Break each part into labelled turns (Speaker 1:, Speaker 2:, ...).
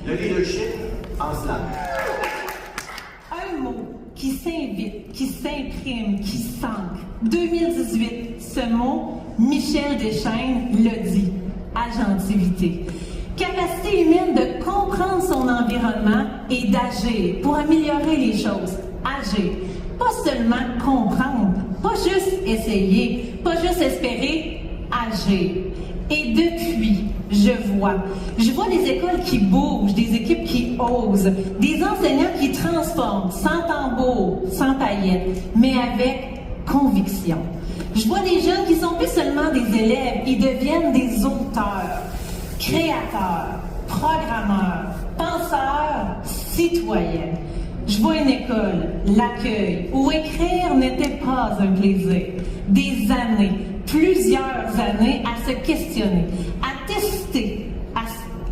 Speaker 1: Le leadership en slam.
Speaker 2: Un mot qui s'invite, qui s'imprime, qui s'ancre. 2018, ce mot, Michel Deschaines le dit. Agentivité. Capacité humaine de comprendre son environnement et d'agir pour améliorer les choses. Agir. Pas seulement comprendre, pas juste essayer, pas juste espérer, agir. Et depuis, je vois des écoles qui bougent, des équipes qui osent, des enseignants qui transforment, sans tambour, sans paillettes, mais avec conviction. Je vois des jeunes qui sont plus seulement des élèves, ils deviennent des auteurs, créateurs, programmeurs, penseurs, citoyens. Je vois une école, l'accueil, où écrire n'était pas un plaisir. Des années, plusieurs années à se questionner, à tester,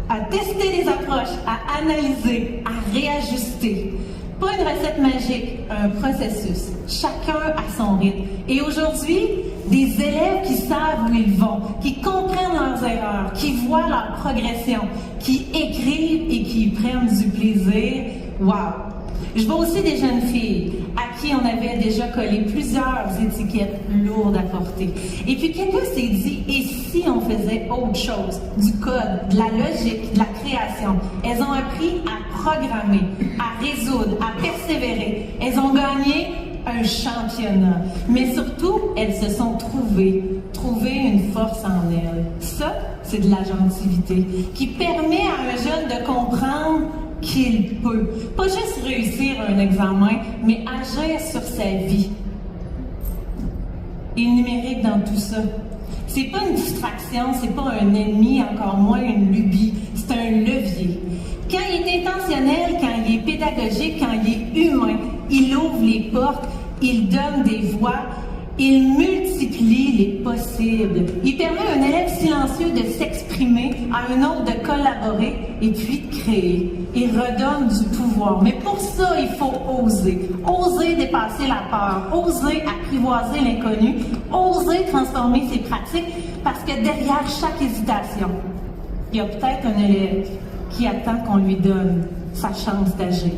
Speaker 2: à tester les approches, à analyser, à réajuster. Pas une recette magique, un processus, chacun à son rythme. Et aujourd'hui, des élèves qui savent où ils vont, qui comprennent leurs erreurs, qui voient leur progression, qui écrivent et qui prennent du plaisir. Wow! Je vois aussi des jeunes filles à qui on avait déjà collé plusieurs étiquettes lourdes à porter. Et puis quelqu'un s'est dit, et si on faisait autre chose? Du code, de la logique, de la création. Elles ont appris à programmer, à résoudre, à persévérer. Elles ont gagné un championnat. Mais surtout, elles se sont trouvées une force en elles. Ça, c'est de l'agentivité qui permet à un jeune de comprendre qu'il peut, pas juste réussir un examen, mais agir sur sa vie. Et le numérique dans tout ça, c'est pas une distraction, c'est pas un ennemi, encore moins une lubie, c'est un levier. Quand il est intentionnel, quand il est pédagogique, quand il est humain, il ouvre les portes, il donne des voix, il multiplie les possibles. Il permet à un élève silencieux de s'exprimer, à un autre de collaborer et puis de créer. Il redonne du pouvoir. Mais pour ça, il faut oser. Oser dépasser la peur, oser apprivoiser l'inconnu, oser transformer ses pratiques, parce que derrière chaque hésitation, il y a peut-être un élève qui attend qu'on lui donne sa chance d'agir,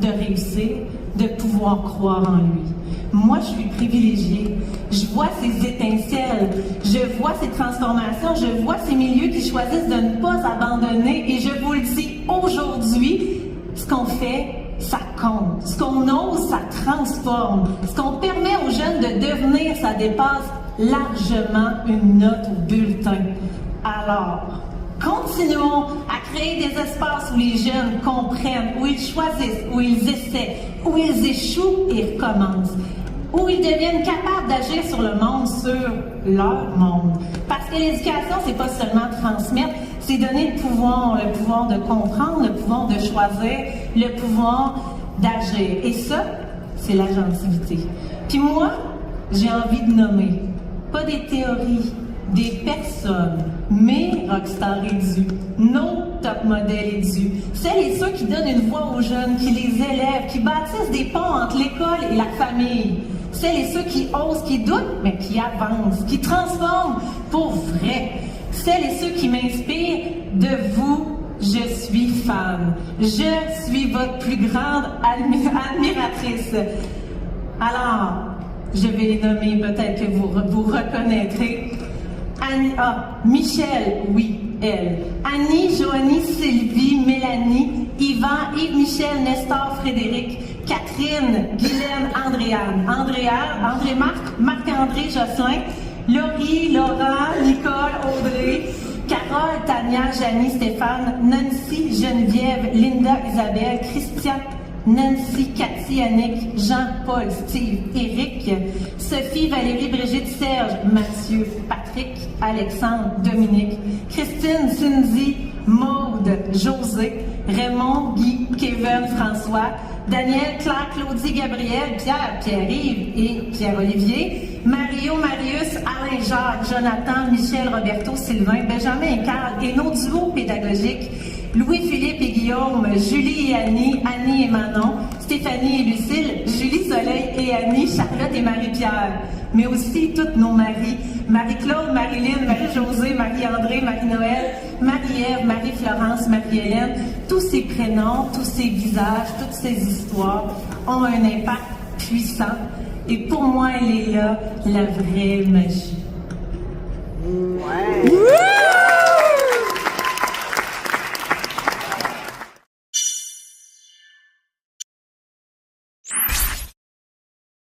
Speaker 2: de réussir, de pouvoir croire en lui. Moi, je suis privilégiée. Je vois ces étincelles, je vois ces transformations, je vois ces milieux qui choisissent de ne pas abandonner. Et je vous le dis aujourd'hui, ce qu'on fait, ça compte. Ce qu'on ose, ça transforme. Ce qu'on permet aux jeunes de devenir, ça dépasse largement une note au bulletin. Alors, continuons à créer des espaces où les jeunes comprennent, où ils choisissent, où ils essaient, où ils échouent et recommencent, où ils deviennent capables d'agir sur le monde, sur leur monde. Parce que l'éducation, c'est pas seulement transmettre, c'est donner le pouvoir de comprendre, le pouvoir de choisir, le pouvoir d'agir. Et ça, c'est l'agentivité. Puis moi, j'ai envie de nommer, pas des théories, des personnes, mes rockstars édus, nos top modèles édus, celles et ceux qui donnent une voix aux jeunes, qui les élèvent, qui bâtissent des ponts entre l'école et la famille, celles et ceux qui osent, qui doutent, mais qui avancent, qui transforment pour vrai, celles et ceux qui m'inspirent. De vous, je suis fan. Je suis votre plus grande admiratrice. Alors, je vais les nommer, peut-être que vous reconnaîtrez. Annie, Michel, oui, elle. Annie, Joanie, Sylvie, Mélanie, Yvan, Yves-Michel, Nestor, Frédéric, Catherine, Guylaine, Andréane, André-Marc, Marc-André, Jocelyn, Laurie, Laurent, Nicole, Audrey, Carole, Tania, Janie, Stéphane, Nancy, Geneviève, Linda, Isabelle, Christian, Nancy, Cathy, Annick, Jean-Paul, Steve, Éric, Sophie, Valérie, Brigitte, Serge, Mathieu, Patrick, Alexandre, Dominique, Christine, Cindy, Maude, José, Raymond, Guy, Kevin, François, Daniel, Claire, Claudie, Gabriel, Pierre, Pierre-Yves et Pierre-Olivier, Mario, Marius, Alain, Jacques, Jonathan, Michel, Roberto, Sylvain, Benjamin et Carl et nos duos pédagogiques, Louis-Philippe et Guillaume, Julie et Annie, Annie et Manon, Stéphanie et Lucille, Julie, Soleil et Annie, Charlotte et Marie-Pierre, mais aussi toutes nos maris, Marie-Claude, Marie-Lynne, Marie-Josée, Marie-André, Marie-Noël, Marie-Ève, Marie-Florence, Marie-Hélène, tous ces prénoms, tous ces visages, toutes ces histoires ont un impact puissant. Et pour moi, elle est là, la vraie magie.